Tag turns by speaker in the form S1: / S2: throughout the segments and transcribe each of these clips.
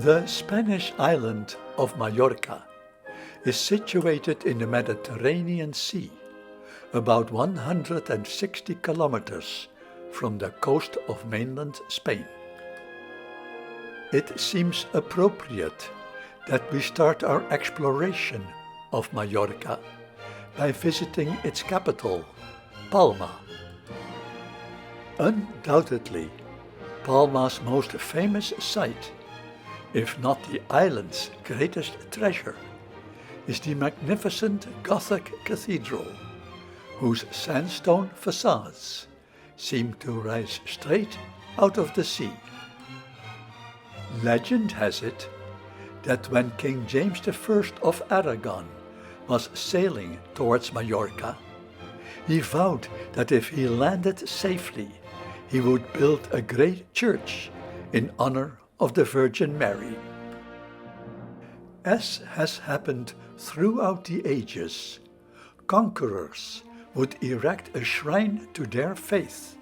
S1: The Spanish island of Mallorca is situated in the Mediterranean Sea, about 160 kilometers from the coast of mainland Spain. It seems appropriate that we start our exploration of Mallorca by visiting its capital, Palma. Undoubtedly, Palma's most famous sight, if not the island's greatest treasure, is the magnificent Gothic cathedral, whose sandstone facades seem to rise straight out of the sea. Legend has it that when King James I of Aragon was sailing towards Mallorca, he vowed that if he landed safely, he would build a great church in honor of the Virgin Mary. As has happened throughout the ages, conquerors would erect a shrine to their faith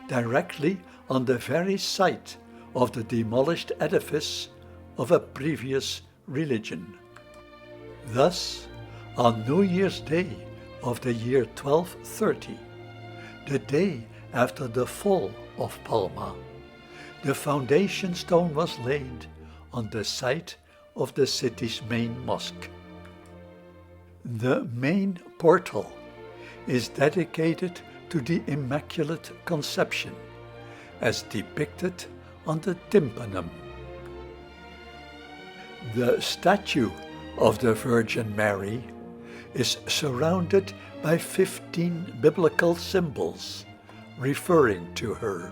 S1: directly on the very site of the demolished edifice of a previous religion. Thus, on New Year's Day of the year 1230, the day after the fall of Palma, the foundation stone was laid on the site of the city's main mosque. The main portal is dedicated to the Immaculate Conception, as depicted on the tympanum. The statue of the Virgin Mary is surrounded by 15 biblical symbols referring to her.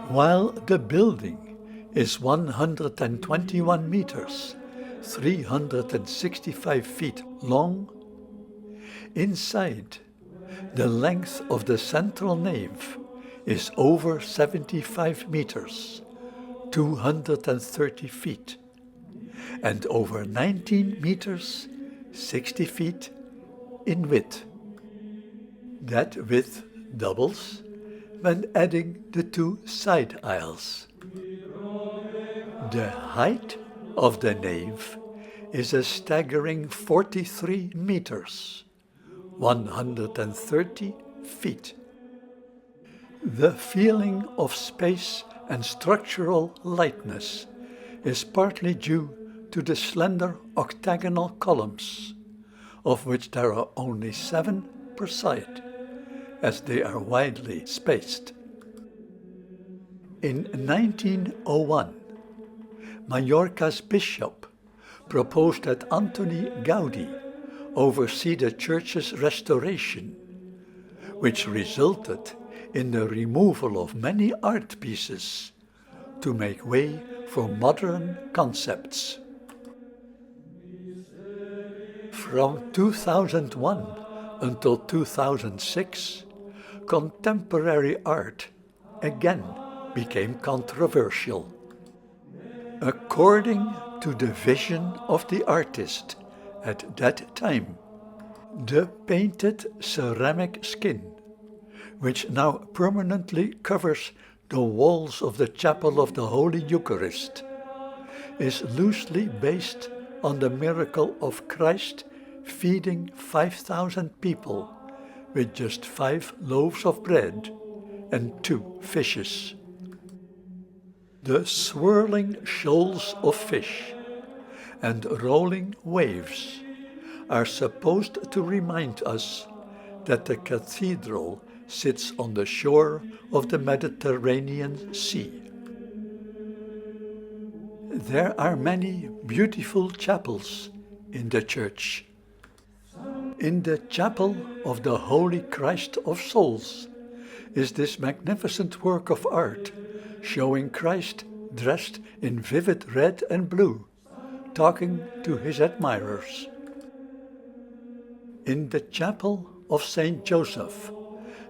S1: While the building is 121 meters, 365 feet long, inside, the length of the central nave is over 75 meters, 230 feet, and over 19 meters, 60 feet in width. That width doubles when adding the two side aisles. The height of the nave is a staggering 43 meters, 130 feet. The feeling of space and structural lightness is partly due to the slender octagonal columns, of which there are only 7 per side, as they are widely spaced. In 1901, Mallorca's bishop proposed that Antoni Gaudi oversee the church's restoration, which resulted in the removal of many art pieces to make way for modern concepts. From 2001 until 2006, contemporary art again became controversial. According to the vision of the artist at that time, the painted ceramic skin, which now permanently covers the walls of the Chapel of the Holy Eucharist, is loosely based on the miracle of Christ feeding 5,000 people with just 5 loaves of bread and 2 fishes. The swirling shoals of fish and rolling waves are supposed to remind us that the cathedral sits on the shore of the Mediterranean Sea. There are many beautiful chapels in the church. In the Chapel of the Holy Christ of Souls is this magnificent work of art showing Christ dressed in vivid red and blue, talking to his admirers. In the Chapel of Saint Joseph,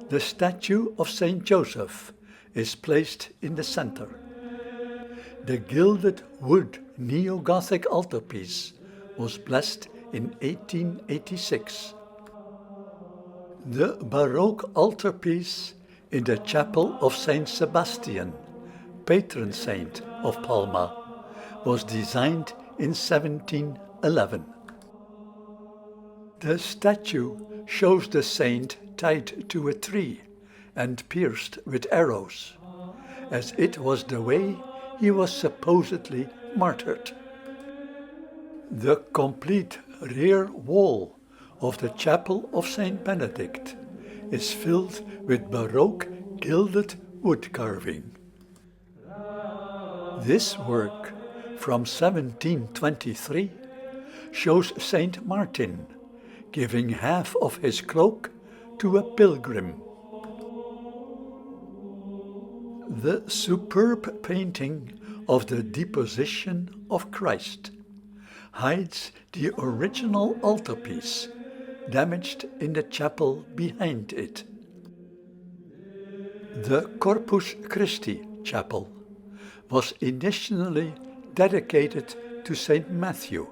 S1: the statue of Saint Joseph is placed in the center. The gilded wood neo-Gothic altarpiece was blessed in 1886. The Baroque altarpiece in the Chapel of Saint Sebastian, patron saint of Palma, was designed in 1711. The statue shows the saint tied to a tree and pierced with arrows, as it was the way he was supposedly martyred. The complete rear wall of the chapel of Saint Benedict is filled with Baroque gilded wood carving. This work, from 1723, shows Saint Martin giving half of his cloak to a pilgrim. The superb painting of the Deposition of Christ hides the original altarpiece, damaged in the chapel behind it. The Corpus Christi chapel was initially dedicated to Saint Matthew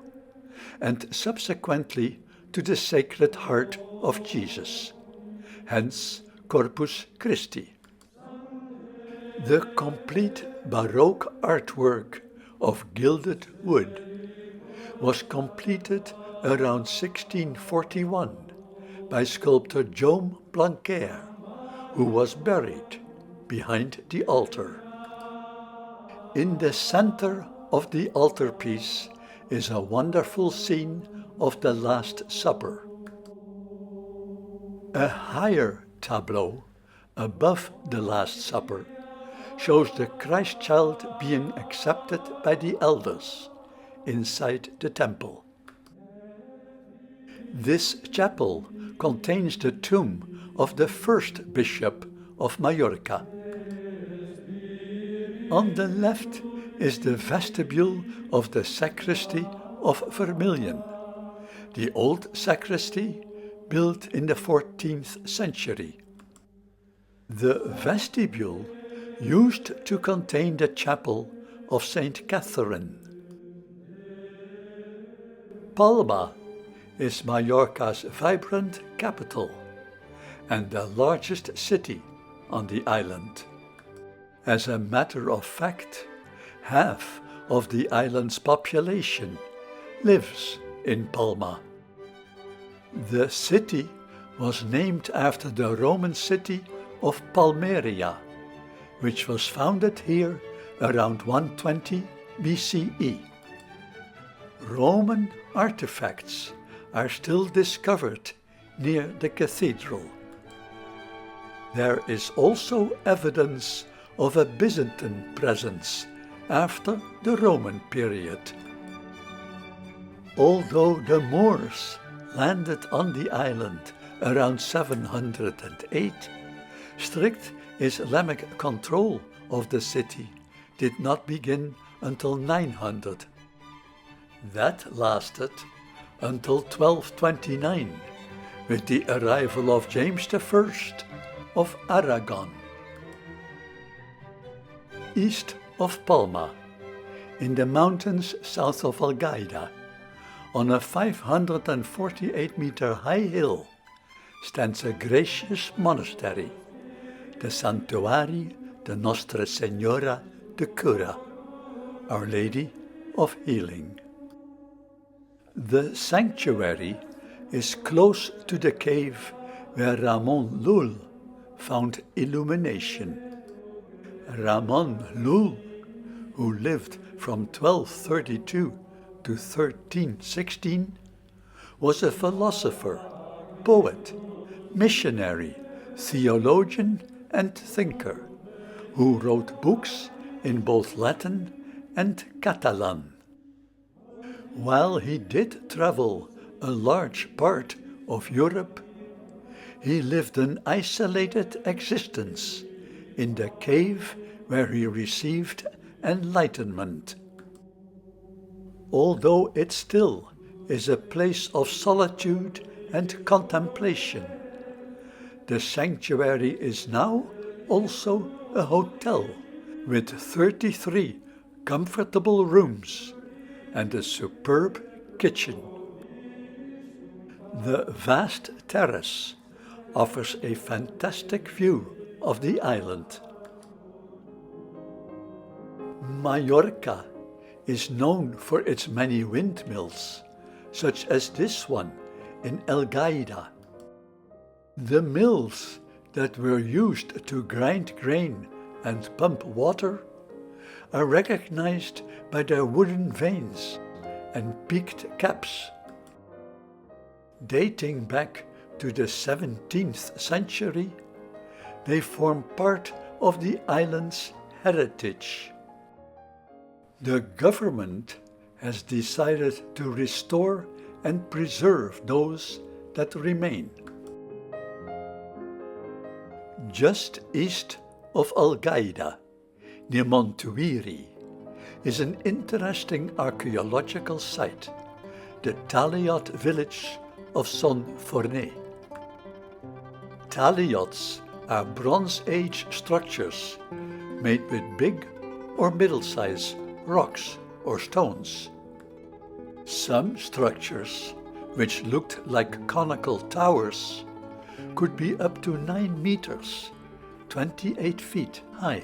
S1: and subsequently to the Sacred Heart of Jesus, hence Corpus Christi. The complete Baroque artwork of gilded wood was completed around 1641 by sculptor Jaume Blanquer, who was buried behind the altar. In the center of the altarpiece is a wonderful scene of the Last Supper. A higher tableau above the Last Supper shows the Christ child being accepted by the elders inside the temple. This chapel contains the tomb of the first bishop of Mallorca. On the left is the vestibule of the sacristy of Vermilion, the old sacristy built in the 14th century. The vestibule used to contain the chapel of Saint Catherine. Palma is Mallorca's vibrant capital and the largest city on the island. As a matter of fact, half of the island's population lives in Palma. The city was named after the Roman city of Palmyra, which was founded here around 120 BCE. Roman artifacts are still discovered near the cathedral. There is also evidence of a Byzantine presence after the Roman period. Although the Moors landed on the island around 708, strict Islamic control of the city did not begin until 900. That lasted until 1229, with the arrival of James I of Aragon. East of Palma, in the mountains south of Algaida, on a 548-meter high hill, stands a gracious monastery, the Santuari de Nostra Senora de Cura, Our Lady of Healing. The sanctuary is close to the cave where Ramon Llull found illumination. Ramon Llull, who lived from 1232 to 1316, was a philosopher, poet, missionary, theologian, and thinker, who wrote books in both Latin and Catalan. While he did travel a large part of Europe, he lived an isolated existence in the cave where he received enlightenment. Although it still is a place of solitude and contemplation, the sanctuary is now also a hotel with 33 comfortable rooms and a superb kitchen. The vast terrace offers a fantastic view of the island. Mallorca is known for its many windmills, such as this one in El Gaida. The mills that were used to grind grain and pump water are recognized by their wooden vanes and peaked caps. Dating back to the 17th century, they form part of the island's heritage. The government has decided to restore and preserve those that remain. Just east of Algaida, near Montuiri, is an interesting archaeological site, the Taliot village of Son Forné. Taliots are Bronze Age structures made with big or middle-sized rocks or stones. Some structures, which looked like conical towers, could be up to 9 meters, 28 feet high.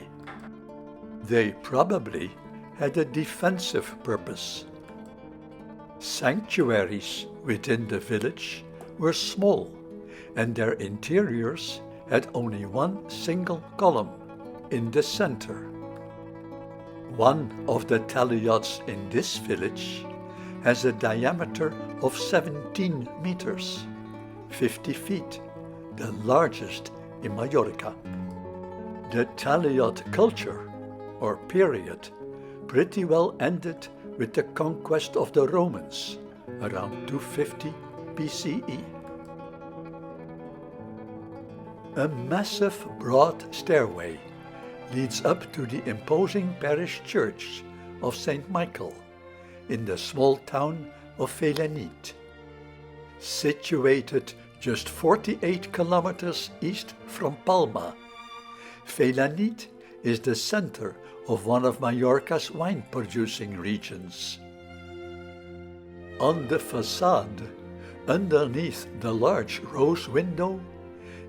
S1: They probably had a defensive purpose. Sanctuaries within the village were small, and their interiors had only one single column in the center. One of the taliots in this village has a diameter of 17 meters, 50 feet, the largest in Mallorca. The Taliot culture, or period, pretty well ended with the conquest of the Romans around 250 BCE. A massive broad stairway leads up to the imposing parish church of St. Michael in the small town of Felanit. Situated just 48 kilometers east from Palma, Felanit is the center of one of Mallorca's wine-producing regions. On the facade, underneath the large rose window,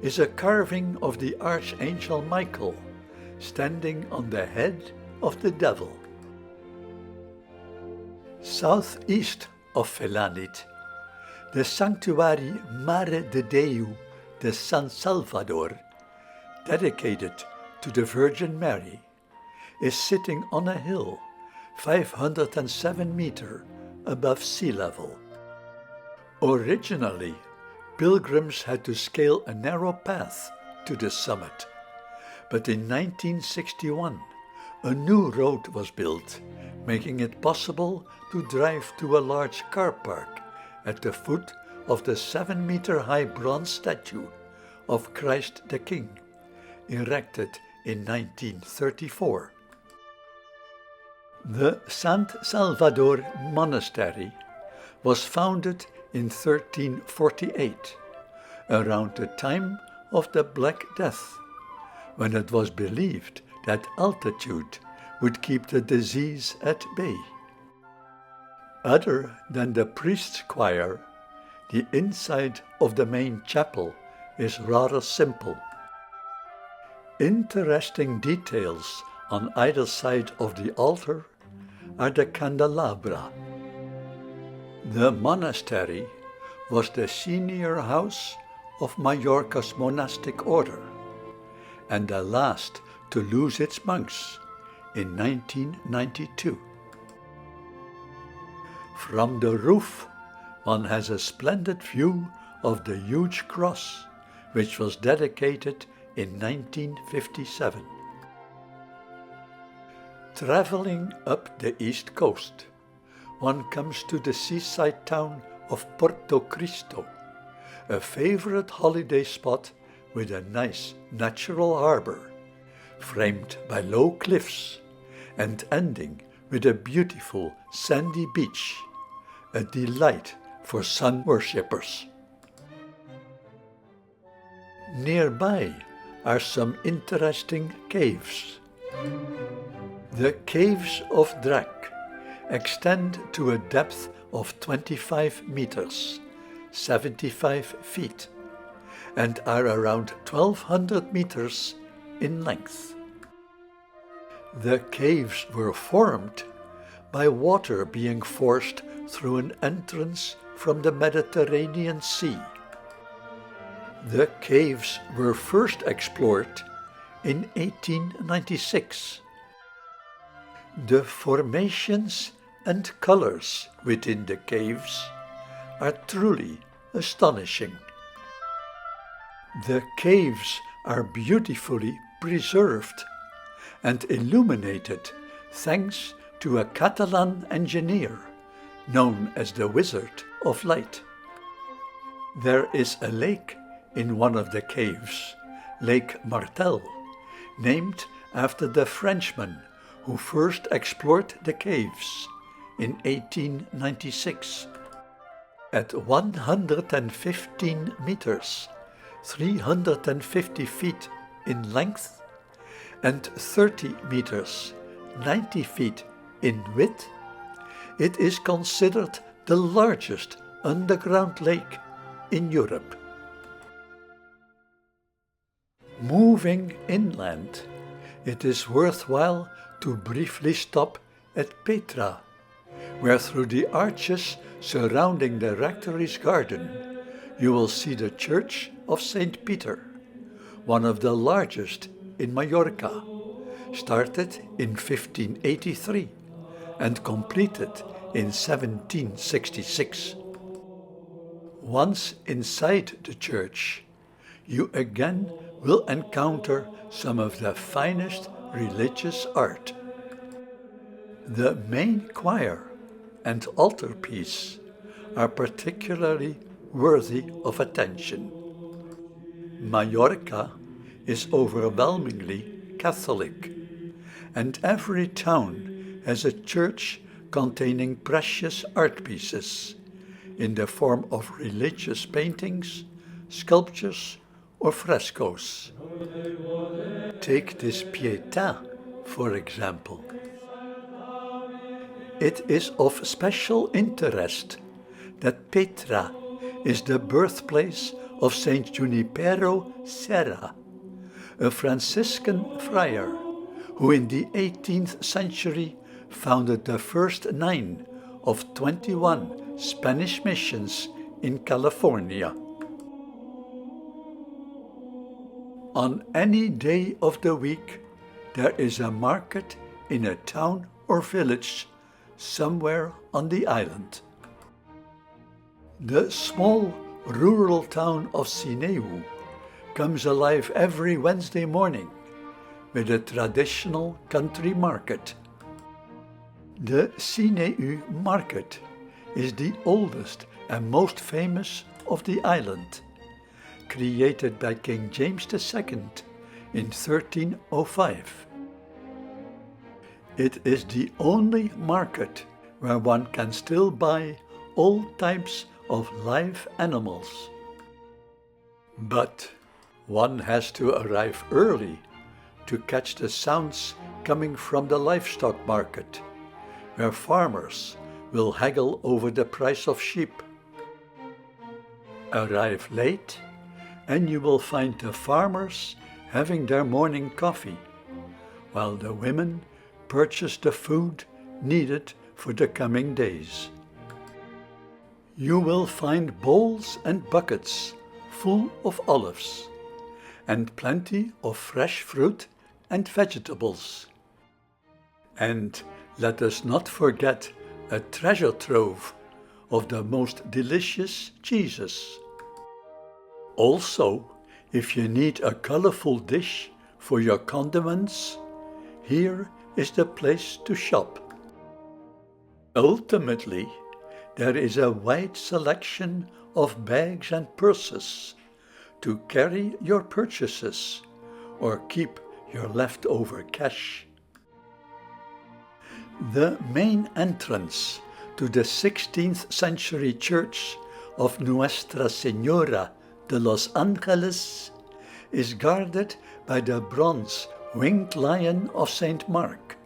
S1: is a carving of the Archangel Michael, standing on the head of the devil. Southeast of Felanit, the sanctuary Mare de Deu de San Salvador, dedicated to the Virgin Mary, is sitting on a hill 507 meters above sea level. Originally, pilgrims had to scale a narrow path to the summit, but in 1961 a new road was built, making it possible to drive to a large car park at the foot of the 7-meter-high bronze statue of Christ the King, erected in 1934. The Sant Salvador Monastery was founded in 1348, around the time of the Black Death, when it was believed that altitude would keep the disease at bay. Other than the priest's choir, the inside of the main chapel is rather simple. Interesting details on either side of the altar are the candelabra. The monastery was the senior house of Mallorca's monastic order, and the last to lose its monks in 1992. From the roof, one has a splendid view of the huge cross, which was dedicated in 1957. Traveling up the east coast, one comes to the seaside town of Porto Cristo, a favorite holiday spot with a nice natural harbor, framed by low cliffs and ending with a beautiful sandy beach, a delight for sun worshippers. Nearby are some interesting caves. The Caves of Drac extend to a depth of 25 meters, 75 feet, and are around 1200 meters in length. The caves were formed by water being forced through an entrance from the Mediterranean Sea. The caves were first explored in 1896. The formations and colors within the caves are truly astonishing. The caves are beautifully preserved and illuminated thanks to a Catalan engineer known as the Wizard of Light. There is a lake in one of the caves, Lake Martel, named after the Frenchman who first explored the caves in 1896. At 115 meters, 350 feet in length, and 30 meters, 90 feet in width, it is considered the largest underground lake in Europe. Moving inland, it is worthwhile to briefly stop at Petra, where through the arches surrounding the rectory's garden, you will see the Church of St. Peter, one of the largest in Mallorca, started in 1583 and completed in 1766. Once inside the church, you again will encounter some of the finest religious art. The main choir and altarpiece are particularly worthy of attention. Mallorca is overwhelmingly Catholic, and every town has a church containing precious art pieces in the form of religious paintings, sculptures, or frescoes. Take this Pietà, for example. It is of special interest that Petra is the birthplace of Saint Junipero Serra, a Franciscan friar who in the 18th century founded the first 9 of 21 Spanish missions in California. On any day of the week, there is a market in a town or village somewhere on the island. The small rural town of Sineu comes alive every Wednesday morning with a traditional country market. The Sineu market is the oldest and most famous of the island, created by King James II in 1305. It is the only market where one can still buy all types of live animals. But one has to arrive early to catch the sounds coming from the livestock market, where farmers will haggle over the price of sheep. Arrive late, and you will find the farmers having their morning coffee, while the women purchase the food needed for the coming days. You will find bowls and buckets full of olives, and plenty of fresh fruit and vegetables. And let us not forget a treasure trove of the most delicious cheeses. Also, if you need a colorful dish for your condiments, here is the place to shop. Ultimately, there is a wide selection of bags and purses to carry your purchases or keep your leftover cash. The main entrance to the 16th century church of Nuestra Señora de los Ángeles is guarded by the bronze winged lion of Saint Mark,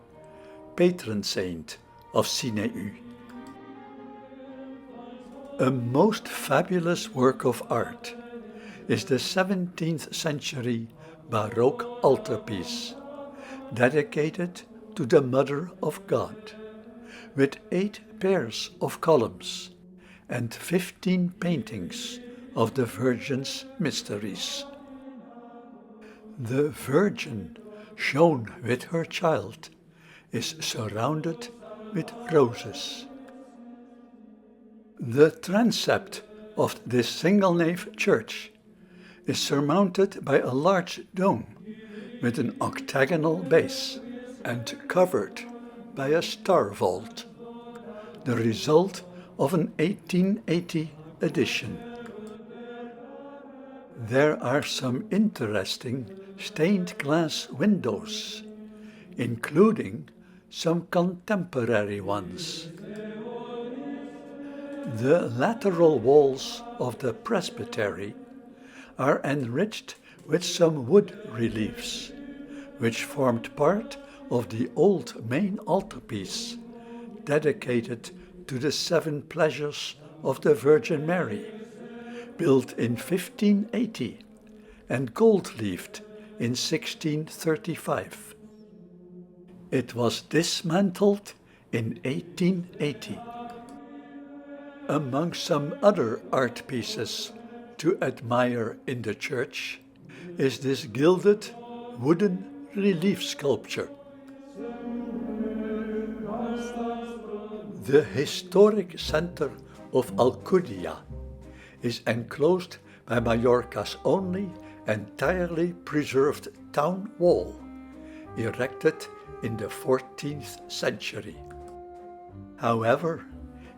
S1: patron saint of Sineu. A most fabulous work of art is the 17th century Baroque altarpiece, dedicated to the Mother of God, with 8 pairs of columns and 15 paintings of the Virgin's mysteries. The Virgin, shown with her child, is surrounded with roses. The transept of this single-nave church is surmounted by a large dome with an octagonal base and covered by a star vault, the result of an 1880 addition. There are some interesting stained glass windows, including some contemporary ones. The lateral walls of the presbytery are enriched with some wood reliefs, which formed part of the old main altarpiece dedicated to the 7 pleasures of the Virgin Mary, built in 1580 and gold-leafed in 1635. It was dismantled in 1880. Among some other art pieces to admire in the church is this gilded wooden relief sculpture. The historic center of Alcudia is enclosed by Mallorca's only entirely preserved town wall, erected in the 14th century. However,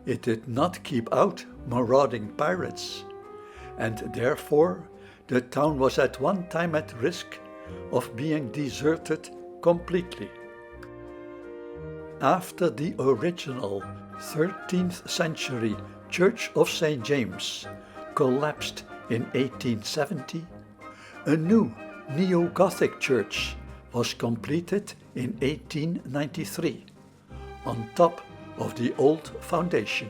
S1: it did not keep out marauding pirates, and therefore the town was at one time at risk of being deserted completely. After the original 13th century Church of St. James collapsed in 1870, a new neo-Gothic church was completed in 1893, on top of the old foundation.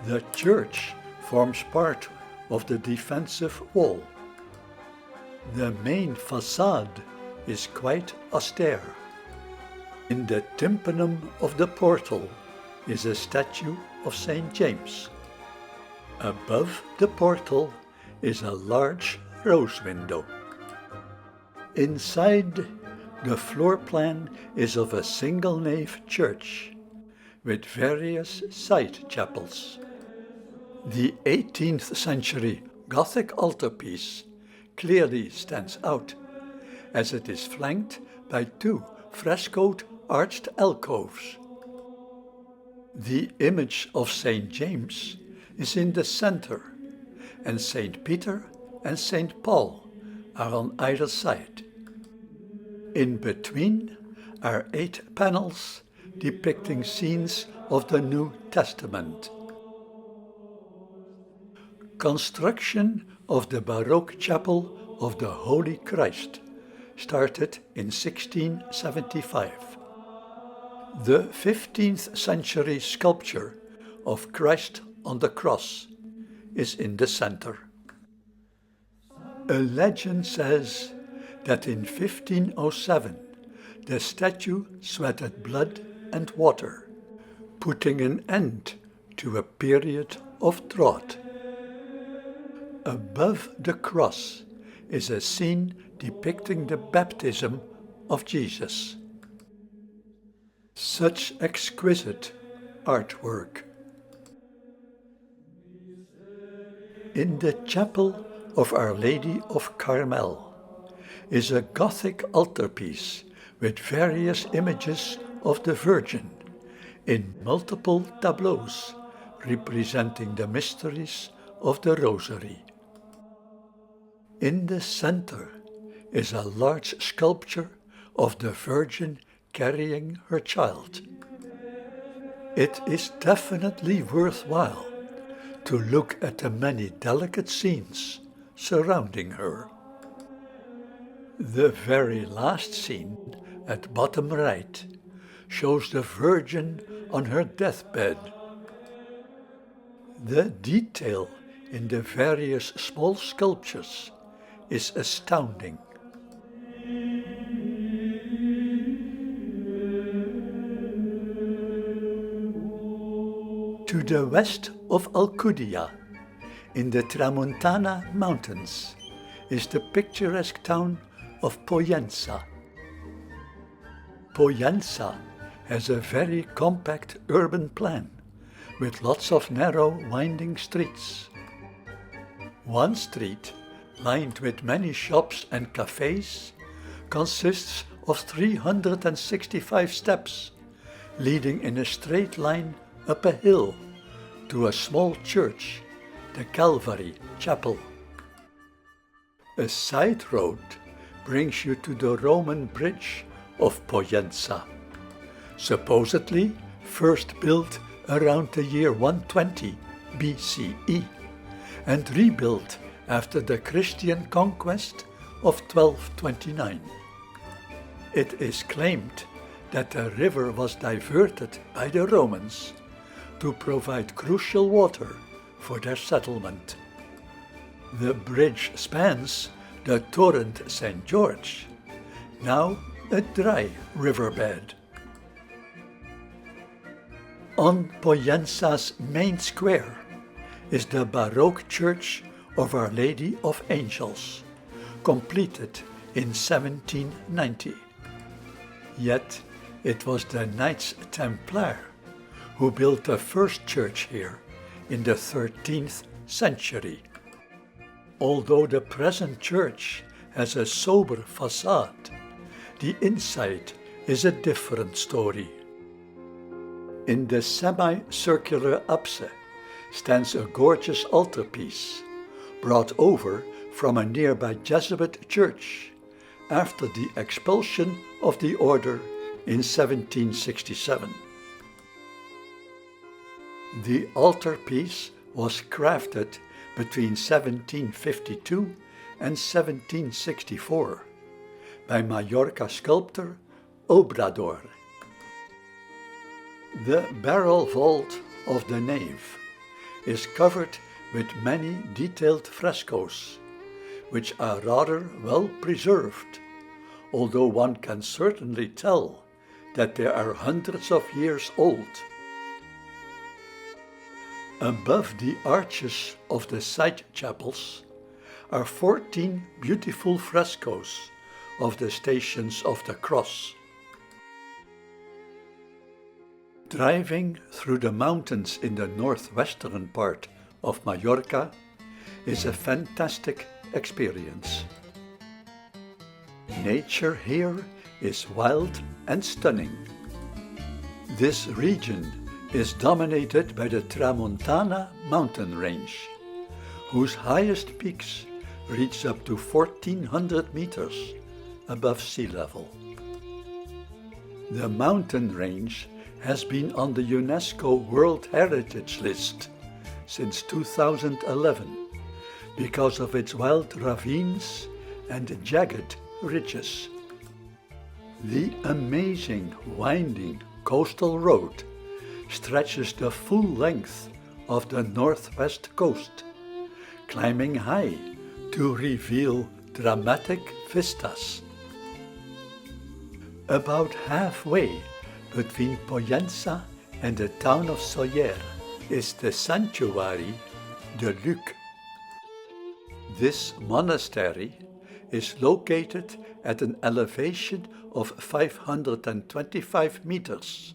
S1: The church forms part of the defensive wall. The main facade is quite austere. In the tympanum of the portal is a statue of St. James. Above the portal is a large rose window. Inside, the floor plan is of a single-nave church, with various side chapels. The 18th century Gothic altarpiece clearly stands out, as it is flanked by 2 frescoed arched alcoves. The image of St. James is in the center, and St. Peter and St. Paul are on either side. In between are 8 panels depicting scenes of the New Testament. Construction of the Baroque Chapel of the Holy Christ started in 1675. The 15th century sculpture of Christ on the cross is in the center. A legend says that in 1507 the statue sweated blood and water, putting an end to a period of drought. Above the cross is a scene depicting the baptism of Jesus. Such exquisite artwork. In the chapel of Our Lady of Carmel is a Gothic altarpiece with various images of the Virgin in multiple tableaus representing the mysteries of the Rosary. In the center is a large sculpture of the Virgin carrying her child. It is definitely worthwhile to look at the many delicate scenes surrounding her. The very last scene, at bottom right, shows the Virgin on her deathbed. The detail in the various small sculptures is astounding. To the west of Alcudia, in the Tramontana Mountains, is the picturesque town of Pollença. Pollença has a very compact urban plan, with lots of narrow, winding streets. One street, lined with many shops and cafes, consists of 365 steps, leading in a straight line up a hill to a small church, the Calvary Chapel. A side road brings you to the Roman bridge of Pollença, supposedly first built around the year 120 BCE and rebuilt after the Christian conquest of 1229. It is claimed that the river was diverted by the Romans to provide crucial water for their settlement. The bridge spans the torrent St. George, now a dry riverbed. On Pollença's main square is the Baroque church of Our Lady of Angels, completed in 1790. Yet it was the Knights Templar who built the first church here in the 13th century. Although the present church has a sober facade, the inside is a different story. In the semi-circular apse stands a gorgeous altarpiece, brought over from a nearby Jesuit church after the expulsion of the order in 1767. The altarpiece was crafted between 1752 and 1764 by Mallorca sculptor Obrador. The barrel vault of the nave is covered with many detailed frescoes, which are rather well preserved, although one can certainly tell that they are hundreds of years old. Above the arches of the side chapels are 14 beautiful frescoes of the Stations of the Cross. Driving through the mountains in the northwestern part of Mallorca is a fantastic experience. Nature here is wild and stunning. This region is dominated by the Tramontana mountain range, whose highest peaks reach up to 1400 meters above sea level. The mountain range has been on the UNESCO World Heritage List since 2011 because of its wild ravines and jagged ridges. The amazing winding coastal road stretches the full length of the northwest coast, climbing high to reveal dramatic vistas. About halfway between Pollença and the town of Sóller is the sanctuary de Luc. This monastery is located at an elevation of 525 meters,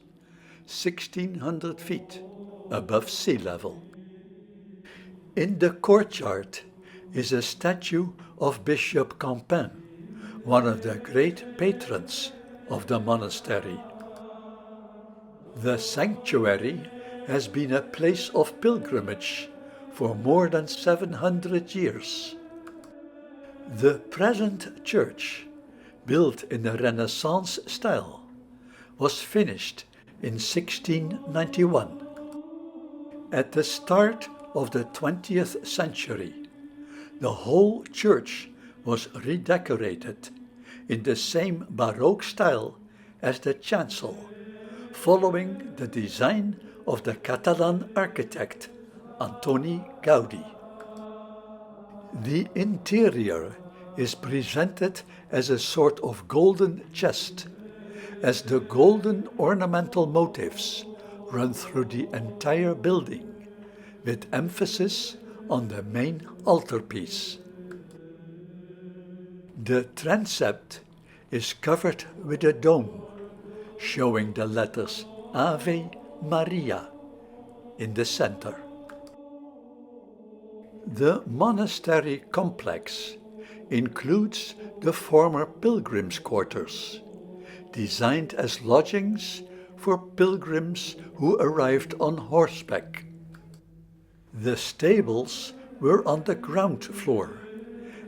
S1: 1600 feet above sea level. In the courtyard is a statue of Bishop Campin, one of the great patrons of the monastery. The sanctuary has been a place of pilgrimage for more than 700 years. The present church, built in the Renaissance style, was finished in 1691. At the start of the 20th century, the whole church was redecorated in the same Baroque style as the chancel, following the design of the Catalan architect Antoni Gaudí. The interior is presented as a sort of golden chest, as the golden ornamental motifs run through the entire building, with emphasis on the main altarpiece. The transept is covered with a dome, showing the letters Ave Maria in the center. The monastery complex includes the former pilgrims' quarters, designed as lodgings for pilgrims who arrived on horseback. The stables were on the ground floor,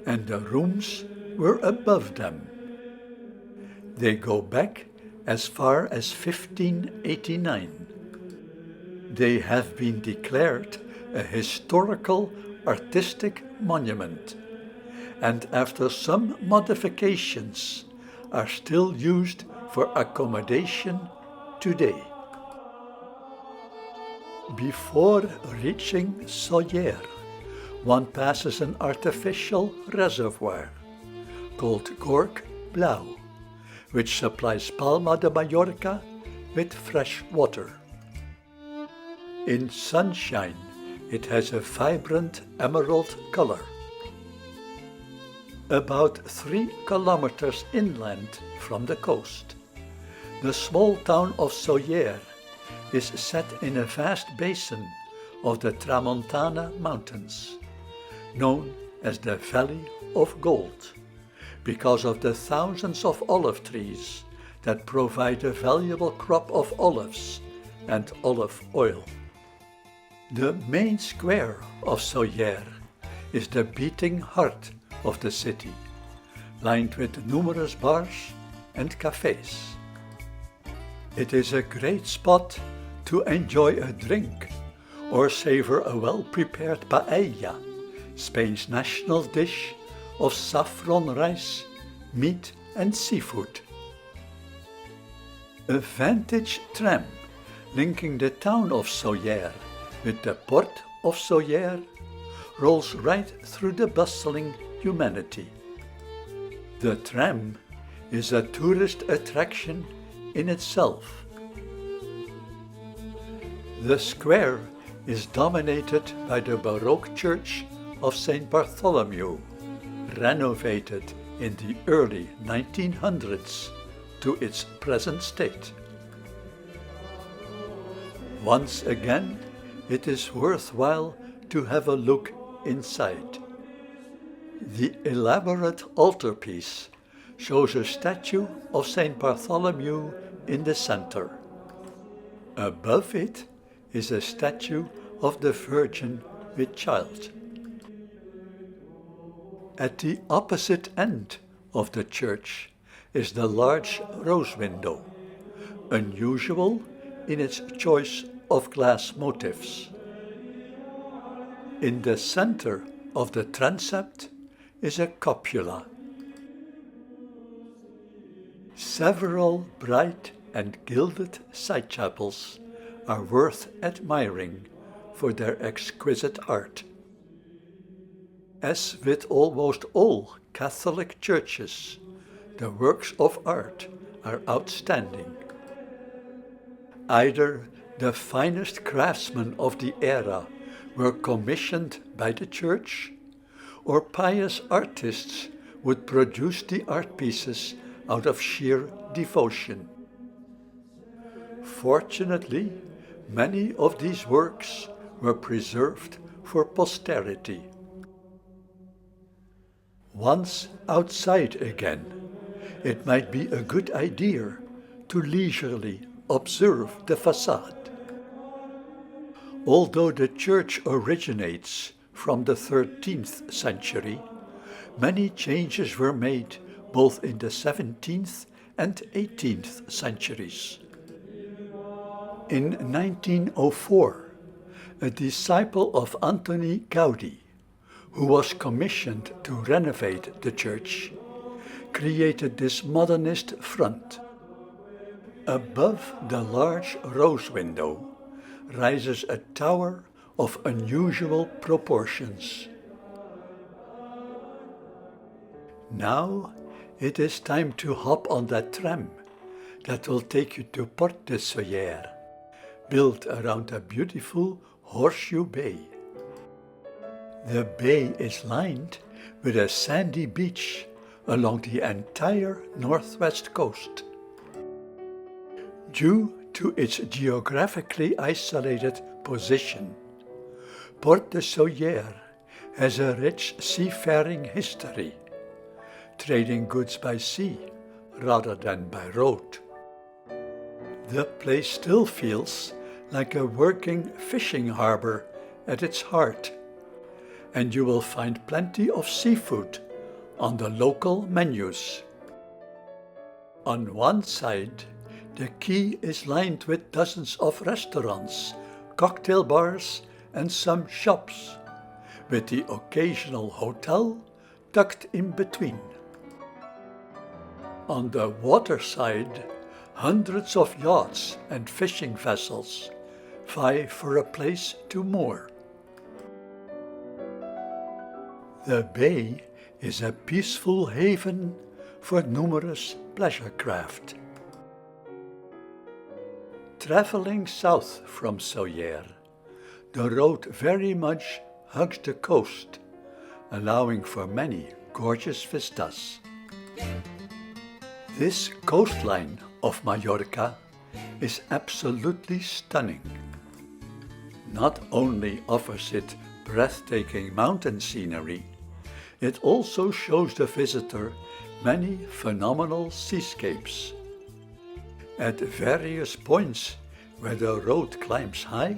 S1: and the rooms were above them. They go back as far as 1589. They have been declared a historical artistic monument, and after some modifications are still used for accommodation today. Before reaching Soller, one passes an artificial reservoir called Gorg Blau, which supplies Palma de Mallorca with fresh water. In sunshine, it has a vibrant emerald color. About 3 kilometers inland from the coast, the small town of Soller is set in a vast basin of the Tramontana Mountains, known as the Valley of Gold, because of the thousands of olive trees that provide a valuable crop of olives and olive oil. The main square of Soller is the beating heart of the city, lined with numerous bars and cafes. It is a great spot to enjoy a drink or savor a well-prepared paella, Spain's national dish of saffron rice, meat and seafood. A vantage tram linking the town of Soller with the port of Soller rolls right through the bustling humanity. The tram is a tourist attraction in itself. The square is dominated by the Baroque church of St. Bartholomew, renovated in the early 1900s to its present state. Once again, it is worthwhile to have a look inside. The elaborate altarpiece shows a statue of St. Bartholomew in the center. Above it is a statue of the Virgin with Child. At the opposite end of the church is the large rose window, unusual in its choice of glass motifs. In the center of the transept is a cupola. Several bright and gilded side chapels are worth admiring for their exquisite art. As with almost all Catholic churches, the works of art are outstanding. Either the finest craftsmen of the era were commissioned by the church, or pious artists would produce the art pieces out of sheer devotion. Fortunately, many of these works were preserved for posterity. Once outside again, it might be a good idea to leisurely observe the facade. Although the church originates from the 13th century, many changes were made both in the 17th and 18th centuries. In 1904, a disciple of Antoni Gaudi, who was commissioned to renovate the church, created this modernist front. Above the large rose window rises a tower of unusual proportions. Now it is time to hop on that tram that will take you to Port de Soller, built around a beautiful horseshoe bay. The bay is lined with a sandy beach along the entire northwest coast. Due to its geographically isolated position, Port de Sóller has a rich seafaring history, trading goods by sea rather than by road. The place still feels like a working fishing harbor at its heart, and you will find plenty of seafood on the local menus. On one side, the quay is lined with dozens of restaurants, cocktail bars, and some shops, with the occasional hotel tucked in between. On the water side, hundreds of yachts and fishing vessels vie for a place to moor. The bay is a peaceful haven for numerous pleasure craft. Traveling south from Sóller, the road very much hugs the coast, allowing for many gorgeous vistas. This coastline of Mallorca is absolutely stunning. Not only offers it breathtaking mountain scenery, it also shows the visitor many phenomenal seascapes. At various points where the road climbs high,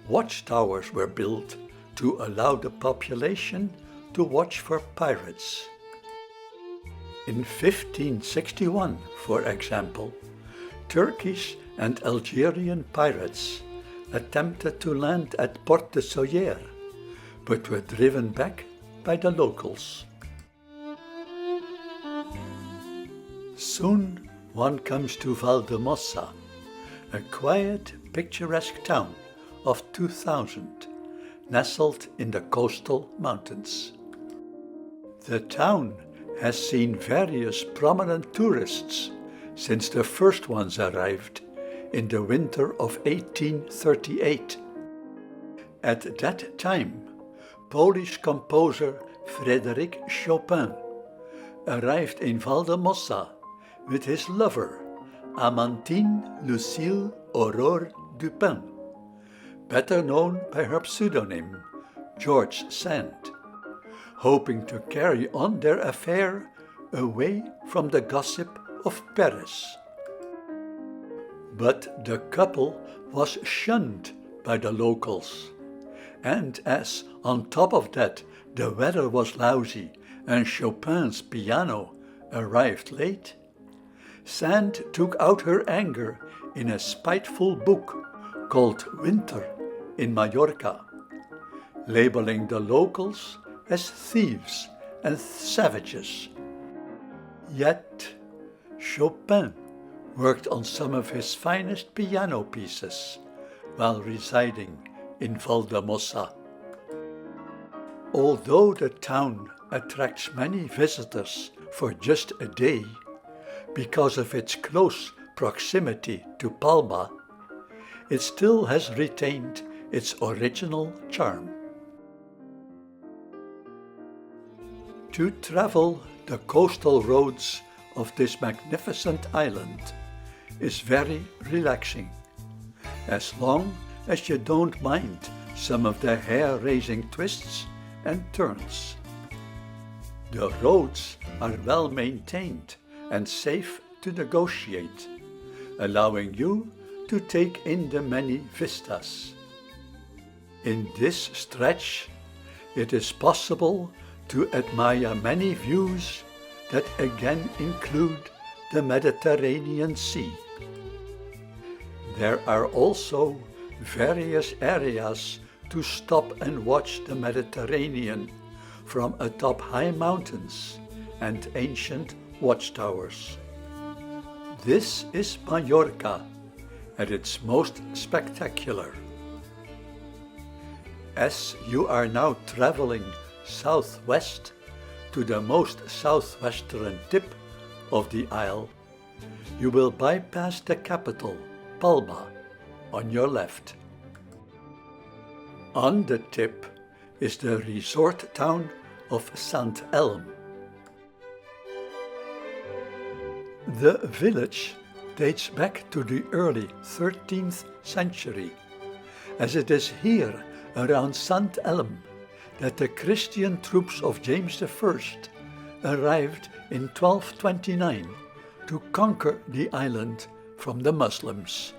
S1: watchtowers were built to allow the population to watch for pirates. In 1561, for example, Turkish and Algerian pirates attempted to land at Port de Sóller, but were driven back by the locals. Soon one comes to Valdemossa, a quiet, picturesque town of 2,000, nestled in the coastal mountains. The town has seen various prominent tourists since the first ones arrived in the winter of 1838. At that time, Polish composer Frédéric Chopin arrived in Valdemossa with his lover, Amantine Lucille Aurore Dupin, better known by her pseudonym, George Sand, hoping to carry on their affair away from the gossip of Paris. But the couple was shunned by the locals, and as on top of that the weather was lousy and Chopin's piano arrived late, Sand took out her anger in a spiteful book called Winter in Mallorca, labeling the locals as thieves and savages. Yet Chopin worked on some of his finest piano pieces while residing in Valdemossa. Although the town attracts many visitors for just a day because of its close proximity to Palma, it still has retained its original charm. To travel the coastal roads of this magnificent island is very relaxing, as long as you don't mind some of the hair-raising twists and turns. The roads are well maintained and safe to negotiate, allowing you to take in the many vistas. In this stretch, it is possible to admire many views that again include the Mediterranean Sea. There are also various areas to stop and watch the Mediterranean from atop high mountains and ancient watchtowers. This is Mallorca at its most spectacular. As you are now traveling southwest to the most southwestern tip of the isle, you will bypass the capital, Palma, on your left. On the tip is the resort town of St. Elm. The village dates back to the early 13th century, as it is here around St. Elm that the Christian troops of James I arrived in 1229 to conquer the island from the Muslims.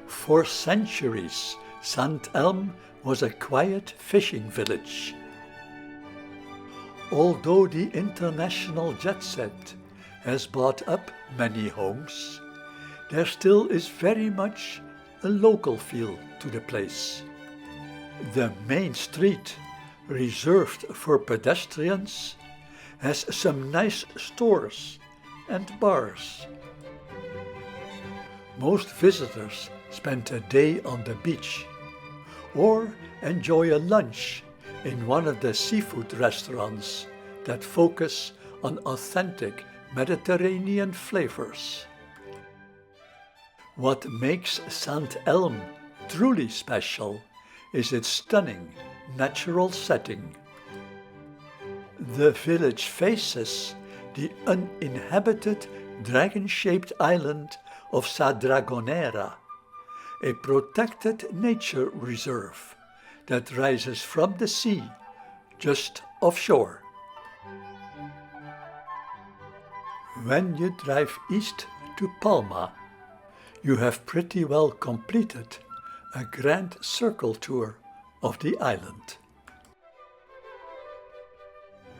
S1: For centuries, St. Elm was a quiet fishing village. Although the international jet set has bought up many homes, there still is very much a local feel to the place. The main street, reserved for pedestrians, has some nice stores and bars. Most visitors spend a day on the beach or enjoy a lunch in one of the seafood restaurants that focus on authentic Mediterranean flavors. What makes St. Elm truly special is its stunning natural setting. The village faces the uninhabited dragon-shaped island of Sa Dragonera, a protected nature reserve that rises from the sea just offshore. When you drive east to Palma, you have pretty well completed a grand circle tour of the island.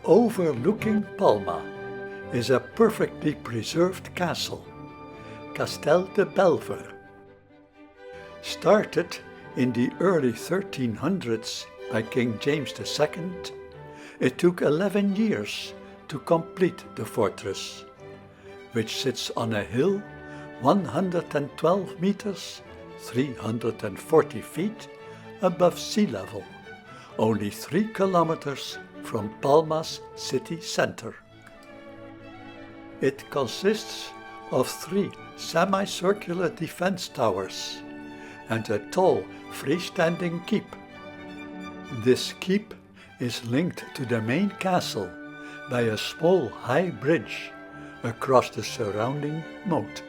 S1: Overlooking Palma is a perfectly preserved castle, Castel de Belver. Started in the early 1300s by King James II, it took 11 years to complete the fortress, which sits on a hill 112 meters, 340 feet above sea level, only 3 kilometers from Palma's city center. It consists of 3 semicircular defense towers and a tall freestanding keep. This keep is linked to the main castle by a small high bridge across the surrounding moat.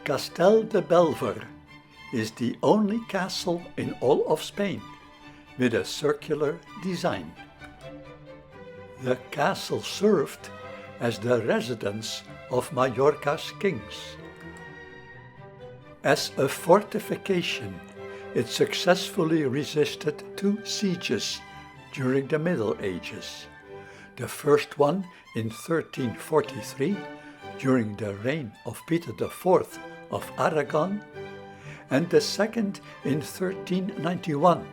S1: Castel de Belver is the only castle in all of Spain with a circular design. The castle served as the residence of Mallorca's kings. As a fortification, it successfully resisted 2 sieges during the Middle Ages. The first one in 1343 during the reign of Peter IV of Aragon, and the second in 1391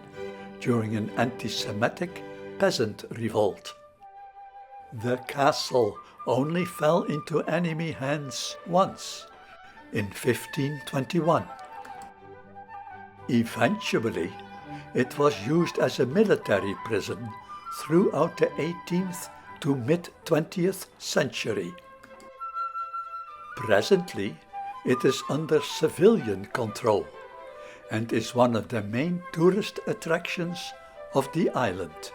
S1: during an anti-Semitic peasant revolt. The castle only fell into enemy hands once, in 1521. Eventually, it was used as a military prison throughout the 18th to mid-20th century. Presently, it is under civilian control and is one of the main tourist attractions of the island.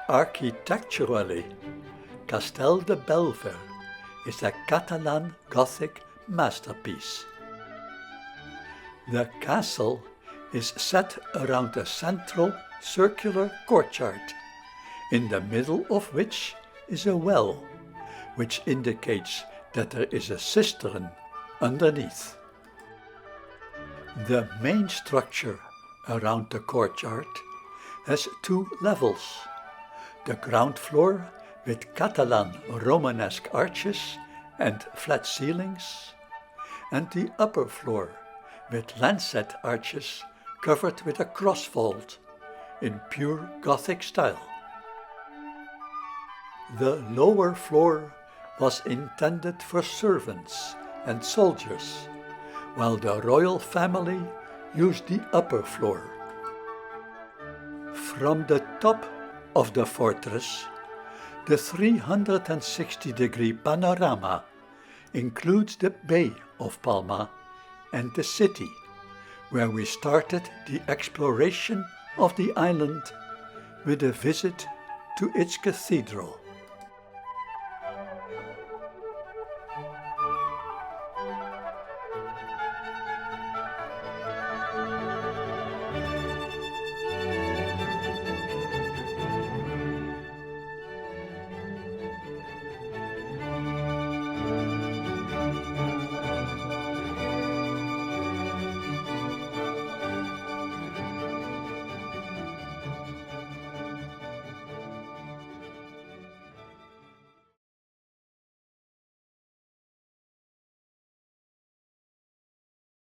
S1: Architecturally, Castel de Belver is a Catalan Gothic masterpiece. The castle is set around a central circular courtyard, in the middle of which is a well, which indicates that there is a cistern underneath. The main structure around the courtyard has 2 levels: the ground floor with Catalan Romanesque arches and flat ceilings, and the upper floor with lancet arches covered with a cross vault in pure Gothic style. The lower floor was intended for servants and soldiers, while the royal family used the upper floor. From the top of the fortress, the 360-degree panorama includes the Bay of Palma and the city, where we started the exploration of the island with a visit to its cathedral.